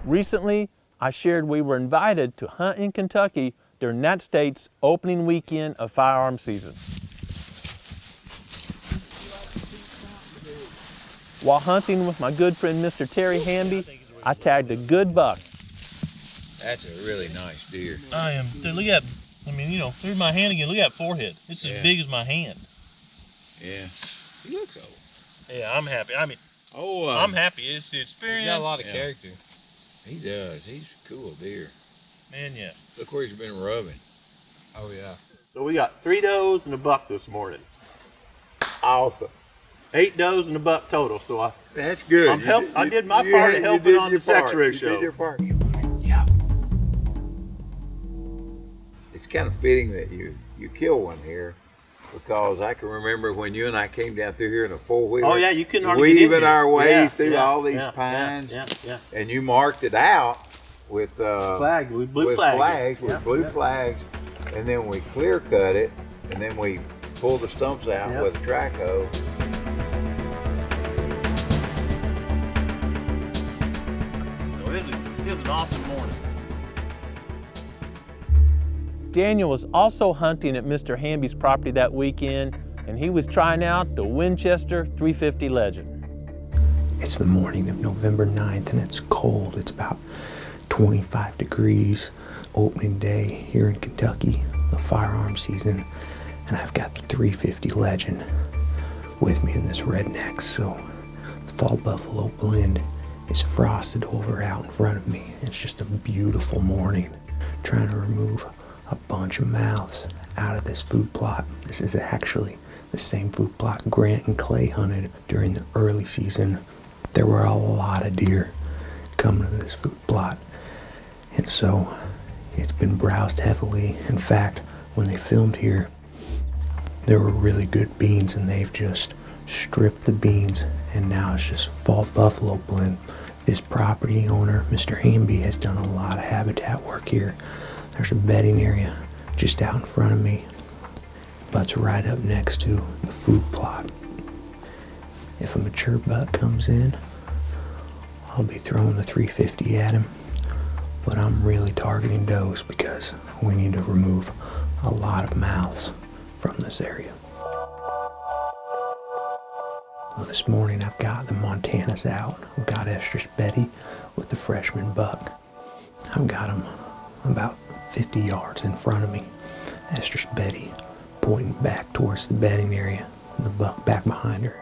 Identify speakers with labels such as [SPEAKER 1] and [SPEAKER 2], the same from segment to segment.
[SPEAKER 1] Recently, I shared we were invited to hunt in Kentucky during that state's opening weekend of firearm season. While hunting with my good friend Mr. Terry Hamby, I tagged a good buck.
[SPEAKER 2] That's a really nice deer.
[SPEAKER 3] I am. Dude, look at that. I mean, you know, here's my hand again. Look at that forehead. It's as big as my hand.
[SPEAKER 2] Yeah. He looks old.
[SPEAKER 3] Yeah, I'm happy. I mean, I'm happy. It's the experience.
[SPEAKER 4] He's got a lot of character.
[SPEAKER 2] He does. He's a cool deer.
[SPEAKER 3] Man, yeah.
[SPEAKER 2] Look where he's been rubbing.
[SPEAKER 4] Oh, yeah.
[SPEAKER 1] So we got 3 does and a buck this morning.
[SPEAKER 2] Awesome.
[SPEAKER 1] 8 does and a buck total. So
[SPEAKER 2] That's good.
[SPEAKER 1] I did my part to help it on the sex ratio.
[SPEAKER 2] You did your part. It's kind of fitting that you kill one here, because I can remember when you and I came down through here in a 4-wheeler.
[SPEAKER 1] Oh yeah, you couldn't hardly get in
[SPEAKER 2] weaving
[SPEAKER 1] here.
[SPEAKER 2] our way through all these pines.
[SPEAKER 1] Yeah.
[SPEAKER 2] And you marked it out with
[SPEAKER 1] Flag. We blew
[SPEAKER 2] with
[SPEAKER 1] flags.
[SPEAKER 2] with blue flags, and then we clear cut it, and then we pull the stumps out with a track hoe.
[SPEAKER 1] So it was an awesome morning. Daniel was also hunting at Mr. Hamby's property that weekend, and he was trying out the Winchester 350 Legend.
[SPEAKER 5] It's the morning of November 9th and it's cold. It's about 25 degrees, opening day here in Kentucky, the firearm season, and I've got the 350 Legend with me in this redneck. So the Fall Buffalo blend is frosted over out in front of me. It's just a beautiful morning, trying to remove a bunch of mouths out of this food plot. This is actually the same food plot Grant and Clay hunted during the early season. There were a lot of deer coming to this food plot, and so it's been browsed heavily. In fact, when they filmed here, there were really good beans, and they've just stripped the beans, and now it's just Fall Buffalo blend. This property owner, Mr. Hamby, has done a lot of habitat work here. There's a bedding area just out in front of me, butts right up next to the food plot. If a mature buck comes in, I'll be throwing the 350 at him, but I'm really targeting does because we need to remove a lot of mouths from this area. Well, this morning I've got the Montanas out. I've got Estrus Betty with the freshman buck. I've got him about 50 yards in front of me. Estrus Betty pointing back towards the bedding area, and the buck back behind her.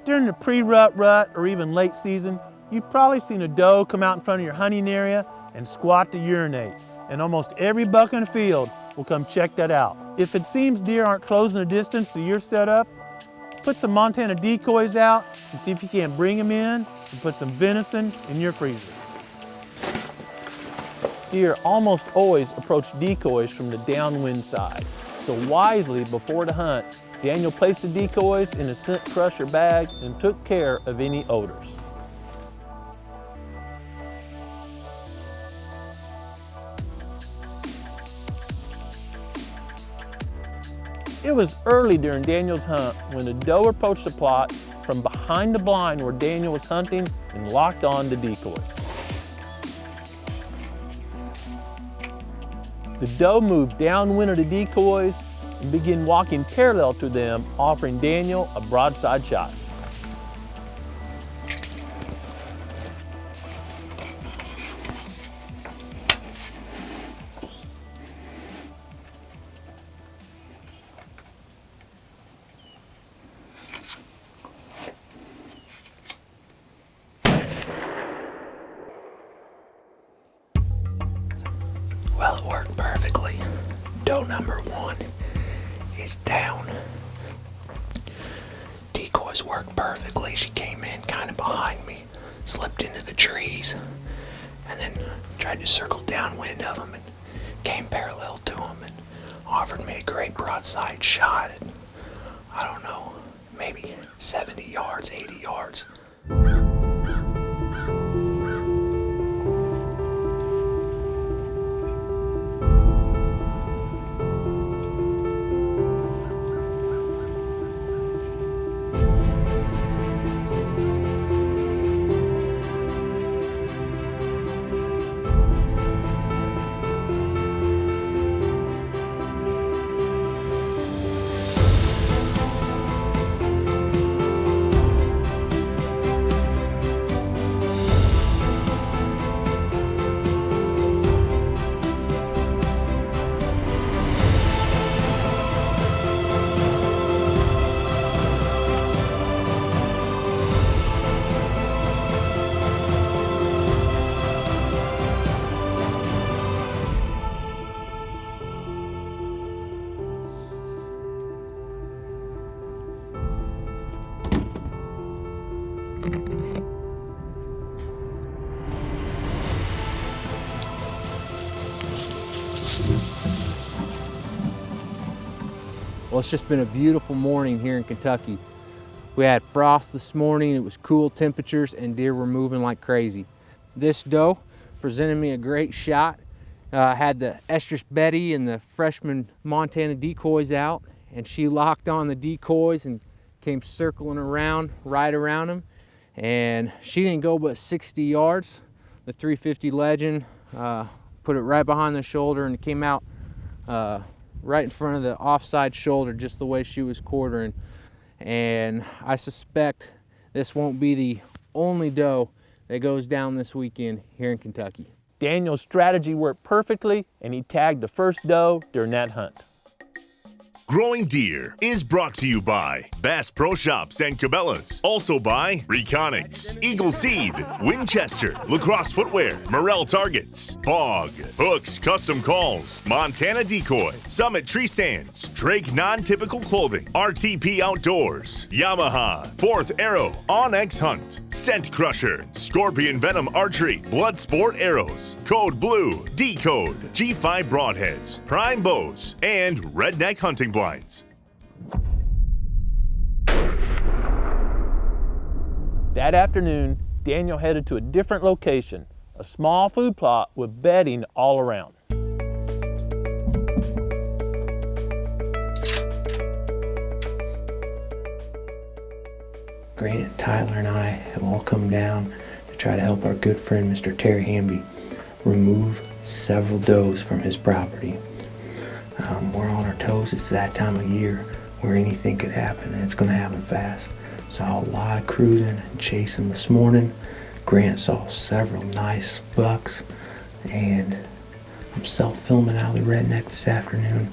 [SPEAKER 1] During the pre-rut or even late season, you've probably seen a doe come out in front of your hunting area and squat to urinate. And almost every buck in the field will come check that out. If it seems deer aren't closing the distance to your setup, put some Montana decoys out and see if you can't bring them in and put some venison in your freezer. Deer almost always approach decoys from the downwind side. So wisely before the hunt, Daniel placed the decoys in a scent crusher bag and took care of any odors. It was early during Daniel's hunt when the doe approached the plot from behind the blind where Daniel was hunting and locked on the decoys. The doe moved downwind of the decoys and began walking parallel to them, offering Daniel a broadside shot.
[SPEAKER 5] Well, it worked perfectly. Doe number 1 is down. Decoys worked perfectly. She came in kind of behind me, slipped into the trees, and then tried to circle downwind of them and came parallel to them and offered me a great broadside shot at, I don't know, maybe 70 yards, 80 yards.
[SPEAKER 6] Well, it's just been a beautiful morning here in Kentucky. We had frost this morning, it was cool temperatures, and deer were moving like crazy. This doe presented me a great shot. Had the Estrus Betty and the freshman Montana Decoys out, and she locked on the decoys and came circling around, right around him. And she didn't go but 60 yards. The 350 Legend put it right behind the shoulder, and it came out right in front of the offside shoulder, just the way she was quartering. And I suspect this won't be the only doe that goes down this weekend here in Kentucky.
[SPEAKER 1] Daniel's strategy worked perfectly, and he tagged the first doe during that hunt.
[SPEAKER 7] Growing Deer is brought to you by Bass Pro Shops and Cabela's. Also by Reconics, Eagle Seed, Winchester, Lacrosse Footwear, Morel Targets, Bog, Hooks Custom Calls, Montana Decoy, Summit Tree Stands, Drake Non-Typical Clothing, RTP Outdoors, Yamaha, Fourth Arrow, Onyx Hunt, Scent Crusher, Scorpion Venom Archery, Blood Sport Arrows, Code Blue, Decode, G5 Broadheads, Prime Bows, and Redneck Hunting Blinds.
[SPEAKER 1] That afternoon, Daniel headed to a different location, a small food plot with bedding all around.
[SPEAKER 5] Grant, Tyler, and I have all come down to try to help our good friend Mr. Terry Hamby remove several does from his property. We're on our toes. It's that time of year where anything could happen, and it's going to happen fast. Saw a lot of cruising and chasing this morning. Grant saw several nice bucks, and I'm self-filming out of the redneck this afternoon.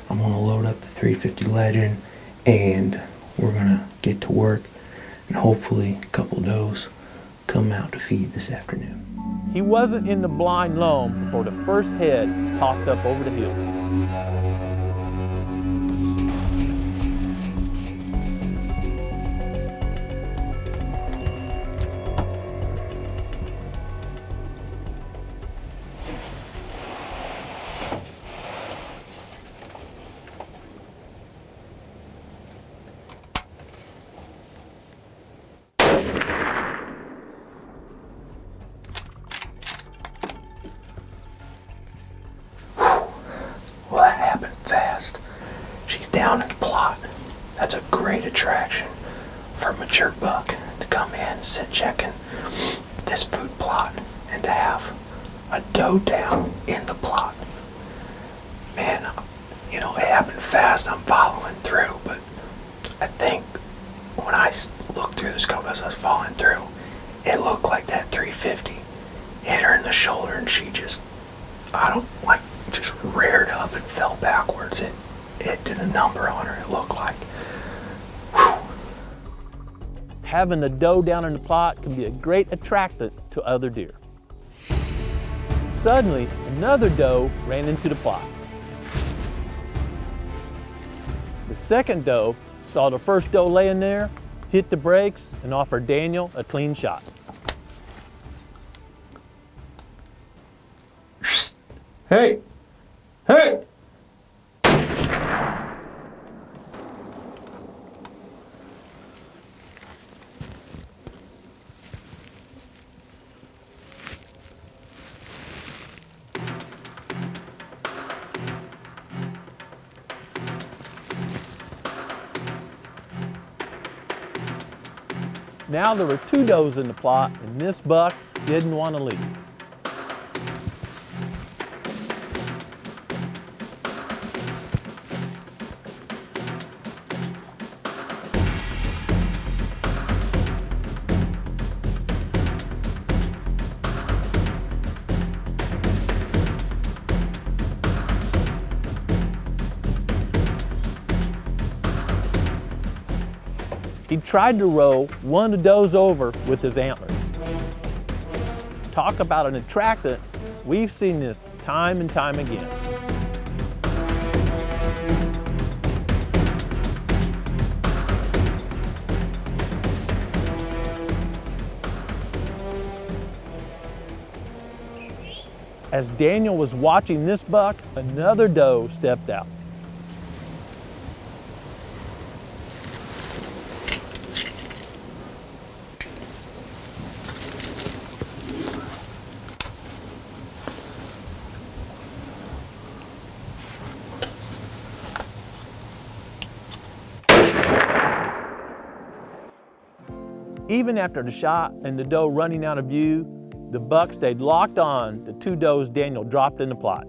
[SPEAKER 5] I'm going to load up the 350 Legend, and we're going to get to work, and hopefully a couple does come out to feed this afternoon.
[SPEAKER 1] He wasn't in the blind long before the first head popped up over the hill.
[SPEAKER 5] Well, that happened fast. She's down in the plot. That's a great attraction for a mature buck to come in, sit checking this food plot, and to have a doe down in the plot. Man, you know, it happened fast. I'm following through, but I think when I looked through the scope as I was following through, it looked like that 350 hit her in the shoulder, and she just, just reared up and fell backwards. It did a number on her, it looked like. Whew.
[SPEAKER 1] Having a doe down in the plot can be a great attractant to other deer. Suddenly, another doe ran into the plot. The second doe saw the first doe laying there, hit the brakes, and offered Daniel a clean shot.
[SPEAKER 6] Hey! Hey!
[SPEAKER 1] Now there were two does in the plot, and this buck didn't want to leave. He tried to row one of the does over with his antlers. Talk about an attractant, we've seen this time and time again. As Daniel was watching this buck, another doe stepped out. Even after the shot and the doe running out of view, the buck stayed locked on the 2 does Daniel dropped in the plot.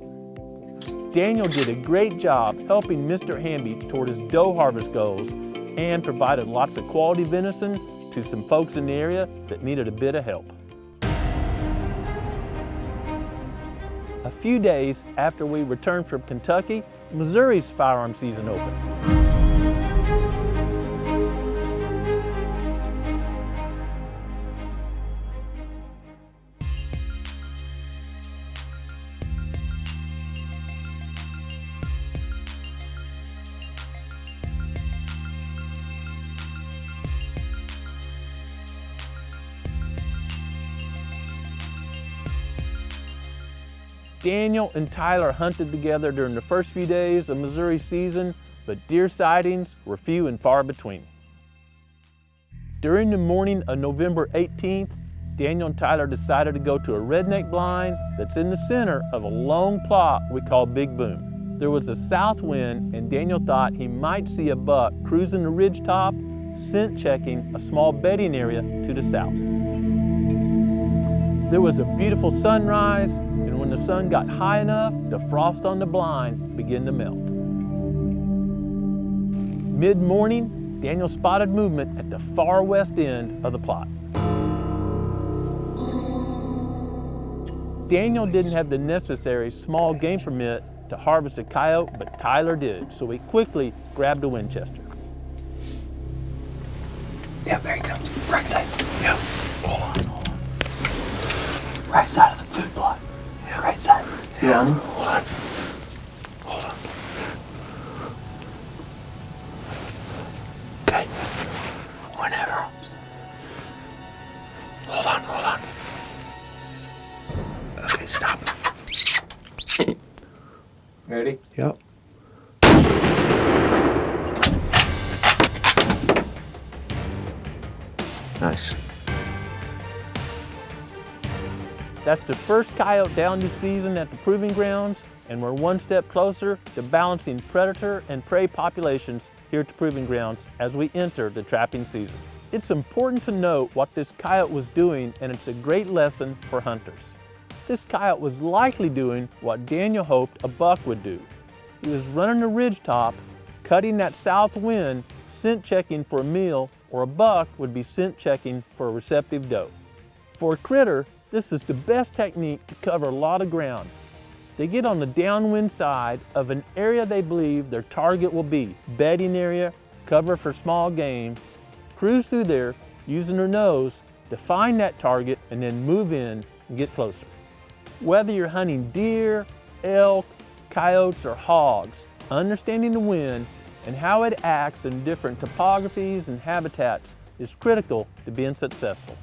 [SPEAKER 1] Daniel did a great job helping Mr. Hamby toward his doe harvest goals and provided lots of quality venison to some folks in the area that needed a bit of help. A few days after we returned from Kentucky, Missouri's firearm season opened. Daniel and Tyler hunted together during the first few days of Missouri season, but deer sightings were few and far between. During the morning of November 18th, Daniel and Tyler decided to go to a redneck blind that's in the center of a long plot we call Big Boom. There was a south wind and Daniel thought he might see a buck cruising the ridge top, scent checking a small bedding area to the south. There was a beautiful sunrise, and when the sun got high enough, the frost on the blind began to melt. Mid-morning, Daniel spotted movement at the far west end of the plot. Daniel didn't have the necessary small game permit to harvest a coyote, but Tyler did, so he quickly grabbed a Winchester.
[SPEAKER 5] Yeah, there he comes. Right side. Yeah. Hold on. Right side of the food plot. Yeah. Right side. Yeah. Hold on. Okay. Whenever. Hold on. Okay, stop.
[SPEAKER 6] Ready?
[SPEAKER 5] Yep. Nice.
[SPEAKER 1] That's the first coyote down this season at the proving grounds, and we're one step closer to balancing predator and prey populations here at the proving grounds as we enter the trapping season. It's important to note what this coyote was doing, and it's a great lesson for hunters. This coyote was likely doing what Daniel hoped a buck would do. He was running the ridge top, cutting that south wind, scent checking for a meal, or a buck would be scent checking for a receptive doe. For a critter, this is the best technique to cover a lot of ground. They get on the downwind side of an area they believe their target will be, bedding area, cover for small game, cruise through there using their nose to find that target and then move in and get closer. Whether you're hunting deer, elk, coyotes, or hogs, understanding the wind and how it acts in different topographies and habitats is critical to being successful.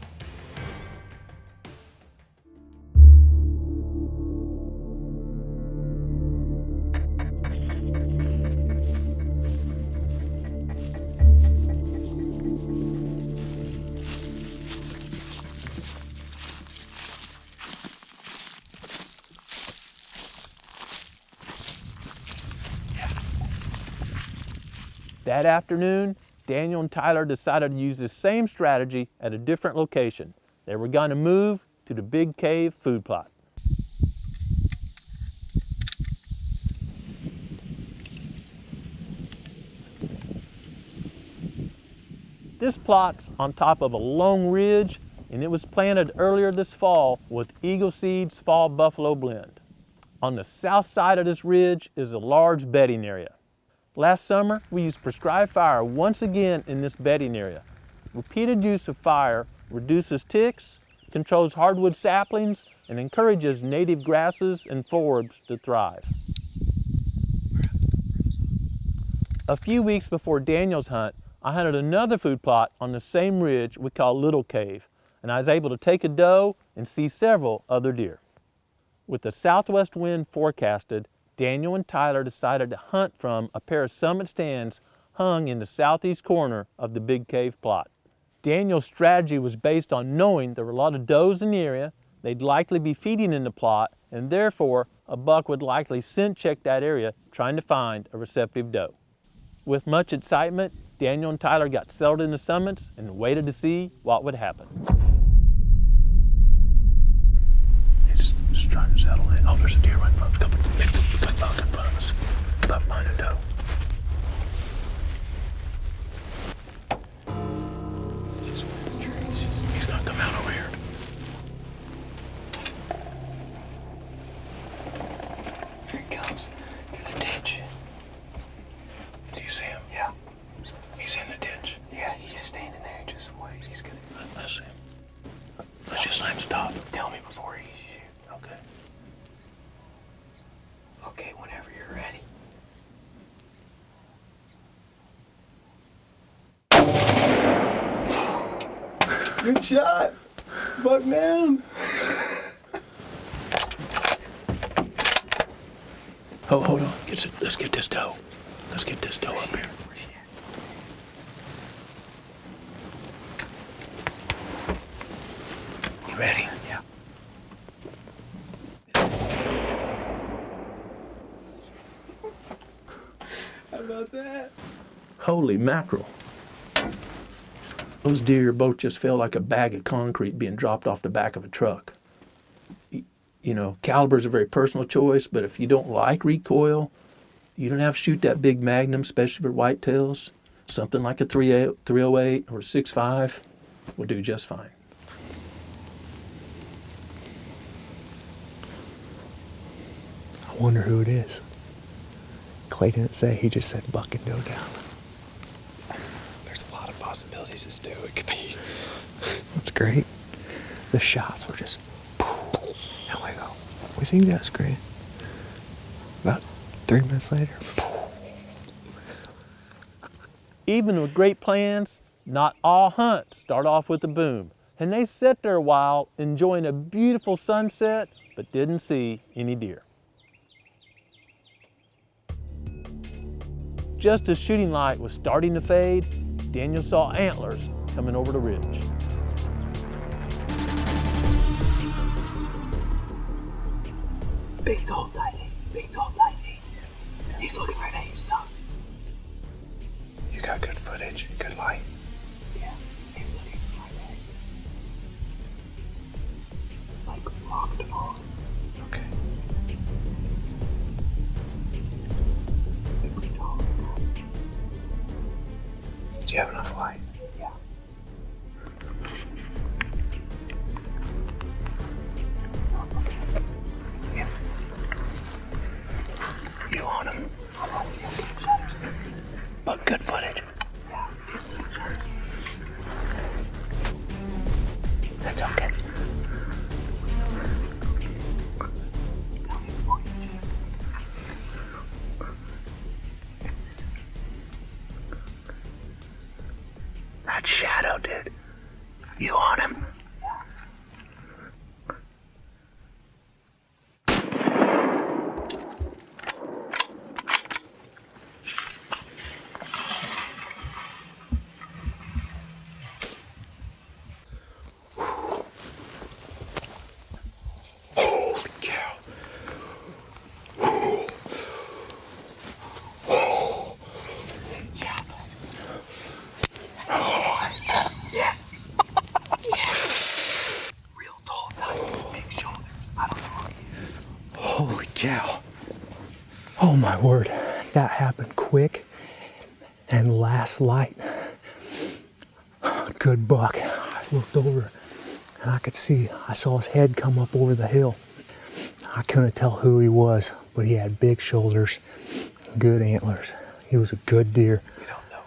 [SPEAKER 1] That afternoon, Daniel and Tyler decided to use the same strategy at a different location. They were going to move to the Big Cave food plot. This plot's on top of a long ridge, and it was planted earlier this fall with Eagle Seed's Fall Buffalo Blend. On the south side of this ridge is a large bedding area. Last summer, we used prescribed fire once again in this bedding area. Repeated use of fire reduces ticks, controls hardwood saplings, and encourages native grasses and forbs to thrive. A few weeks before Daniel's hunt, I hunted another food plot on the same ridge we call Little Cave, and I was able to take a doe and see several other deer. With the southwest wind forecasted, Daniel and Tyler decided to hunt from a pair of summit stands hung in the southeast corner of the Big Cave plot. Daniel's strategy was based on knowing there were a lot of does in the area, they'd likely be feeding in the plot, and therefore a buck would likely scent check that area trying to find a receptive doe. With much excitement, Daniel and Tyler got settled in the summits and waited to see what would happen.
[SPEAKER 5] It's trying to settle in. Oh, there's a deer right in front of us. Big buck in front of us. Buck behind a doe. He's gonna come out over here. Here he comes. Through the ditch. Do you see him? Yeah. He's in the ditch. Yeah, he's standing there. Just wait. He's gonna. I see him. Let's just let him stop. Tell me before he shoots. Okay. Okay, whenever you're ready.
[SPEAKER 8] Good shot. Buck down.
[SPEAKER 5] Oh, hold on. Let's get this doe. Let's get this doe up here. You ready? Yeah.
[SPEAKER 8] How about that?
[SPEAKER 1] Holy mackerel. Those deer both just felt like a bag of concrete being dropped off the back of a truck. You know, caliber is a very personal choice, but if you don't like recoil, you don't have to shoot that big magnum, especially for whitetails. Something like a 308 or a 6.5 will do just fine.
[SPEAKER 5] I wonder who it is. Clay didn't say, he just said buck and doe down. There's a lot of possibilities this doe it could be. That's great. The shots were just, there we go. We think that's great. About 3 minutes later,
[SPEAKER 1] Even with great plans, not all hunts start off with a boom. And they sat there a while enjoying a beautiful sunset, but didn't see any deer. Just as shooting light was starting to fade, Daniel saw antlers coming over the ridge.
[SPEAKER 5] big tall tight eight. He's looking right at you, stop. You got good footage, good light. Yeah, he's looking right at you. Like locked on. Okay. Do you have enough light? Yeah. Yeah. You on him? I'm on 15 shutters. But good footage. Yeah, 15 shutters. That's okay. Tell me before you shoot. That shadow, dude. You on him? Holy cow. Yes. Yes. Real tall type, big shoulders. I don't know. Holy cow. Oh my word. That happened quick and last light. Good buck. I looked over and I saw his head come up over the hill. I couldn't tell who he was, but he had big shoulders, good antlers. He was a good deer. You don't know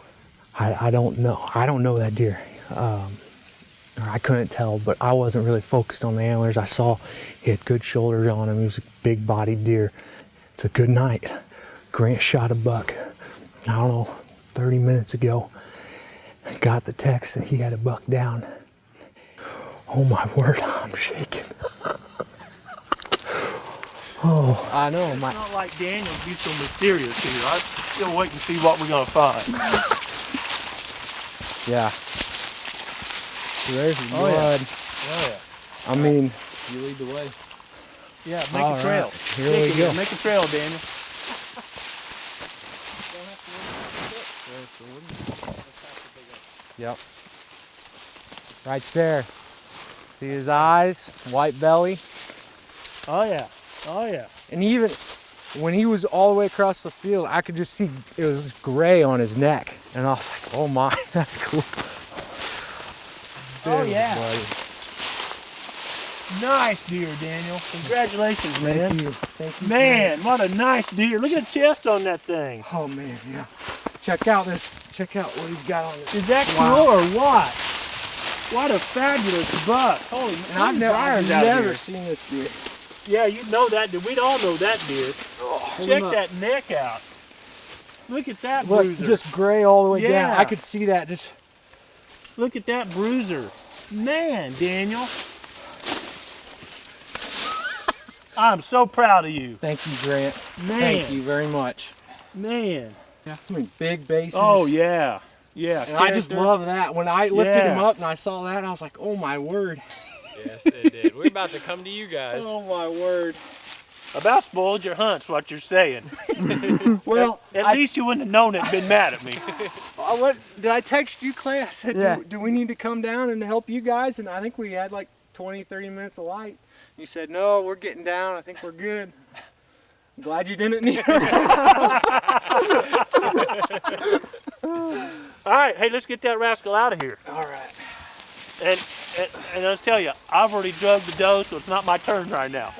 [SPEAKER 5] him? I don't know. I don't know that deer. I couldn't tell, but I wasn't really focused on the antlers. I saw he had good shoulders on him. He was a big bodied deer. It's a good night. Grant shot a buck, I don't know, 30 minutes ago. Got the text that he had a buck down. Oh my word, I'm shaking. Oh.
[SPEAKER 6] I know.
[SPEAKER 1] It's not like Daniel to be so mysterious here. I'm still waiting to see what we're gonna find.
[SPEAKER 6] Yeah. There's
[SPEAKER 1] Oh, yeah.
[SPEAKER 6] blood.
[SPEAKER 1] Oh yeah.
[SPEAKER 6] I mean,
[SPEAKER 4] You lead the way.
[SPEAKER 1] Yeah, make
[SPEAKER 6] All
[SPEAKER 1] a trail.
[SPEAKER 6] right, here we go.
[SPEAKER 1] Make a trail, Daniel.
[SPEAKER 6] Yep. Right there. See his eyes, white belly.
[SPEAKER 1] Oh yeah, oh yeah.
[SPEAKER 6] And even when he was all the way across the field, I could just see it was gray on his neck. And I was like, oh my, that's cool.
[SPEAKER 1] Oh
[SPEAKER 6] Big
[SPEAKER 1] yeah.
[SPEAKER 6] buddy.
[SPEAKER 1] Nice deer, Daniel. Congratulations, man.
[SPEAKER 6] Thank you. Thank you.
[SPEAKER 1] Man, what a nice deer. Look at the chest on that thing.
[SPEAKER 6] Oh man, yeah. Check out what he's got on this.
[SPEAKER 1] Is that cool or what? What a fabulous buck. Holy,
[SPEAKER 6] And I've never seen this deer.
[SPEAKER 1] Yeah, you know that deer. We'd all know that deer. Check that neck out. Look at that
[SPEAKER 6] Look,
[SPEAKER 1] bruiser.
[SPEAKER 6] just gray all the way down.
[SPEAKER 1] Yeah.
[SPEAKER 6] I could see that just.
[SPEAKER 1] Look at that bruiser. Man, Daniel. I'm so proud of you.
[SPEAKER 6] Thank you, Grant.
[SPEAKER 1] Man.
[SPEAKER 6] Thank you very much.
[SPEAKER 1] Man.
[SPEAKER 6] Yeah. I mean, big bases.
[SPEAKER 1] Oh, yeah. Yeah.
[SPEAKER 6] And I just
[SPEAKER 1] character.
[SPEAKER 6] love that. When I lifted
[SPEAKER 1] Yeah.
[SPEAKER 6] him up and I saw that, I was like, oh my word.
[SPEAKER 4] Yes, it did. We're about to come to you guys.
[SPEAKER 6] Oh my word.
[SPEAKER 1] About spoiled your hunts, what you're saying.
[SPEAKER 6] Well,
[SPEAKER 1] At least you wouldn't have known it and been mad at me.
[SPEAKER 6] what did I text you, Clay? I said,
[SPEAKER 1] Yeah.
[SPEAKER 6] do we need to come down and help you guys? And I think we had like 20, 30 minutes of light. You said, no, we're getting down. I think we're good. I'm glad you didn't need
[SPEAKER 1] All right, hey, let's get that rascal out of here.
[SPEAKER 6] All right.
[SPEAKER 1] And let's tell you, I've already drugged the doe, so it's not my turn right now.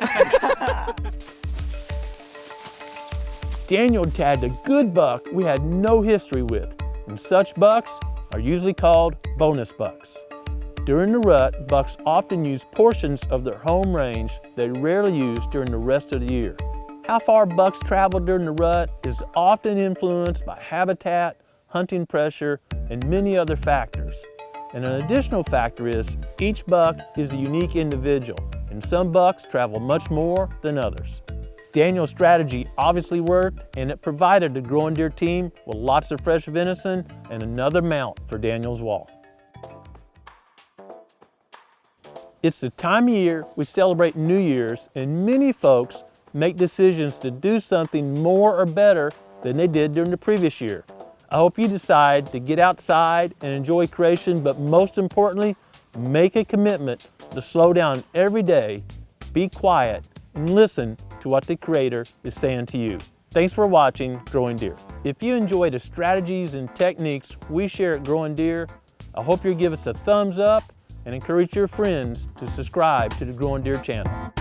[SPEAKER 1] Daniel tagged a good buck we had no history with, and such bucks are usually called bonus bucks. During the rut, bucks often use portions of their home range they rarely use during the rest of the year. How far bucks travel during the rut is often influenced by habitat, hunting pressure, and many other factors. And an additional factor is each buck is a unique individual, and some bucks travel much more than others. Daniel's strategy obviously worked, and it provided the Growing Deer team with lots of fresh venison and another mount for Daniel's wall. It's the time of year we celebrate New Year's, and many folks make decisions to do something more or better than they did during the previous year. I hope you decide to get outside and enjoy creation, but most importantly, make a commitment to slow down every day, be quiet, and listen to what the Creator is saying to you. Thanks for watching Growing Deer. If you enjoy the strategies and techniques we share at Growing Deer, I hope you'll give us a thumbs up and encourage your friends to subscribe to the Growing Deer channel.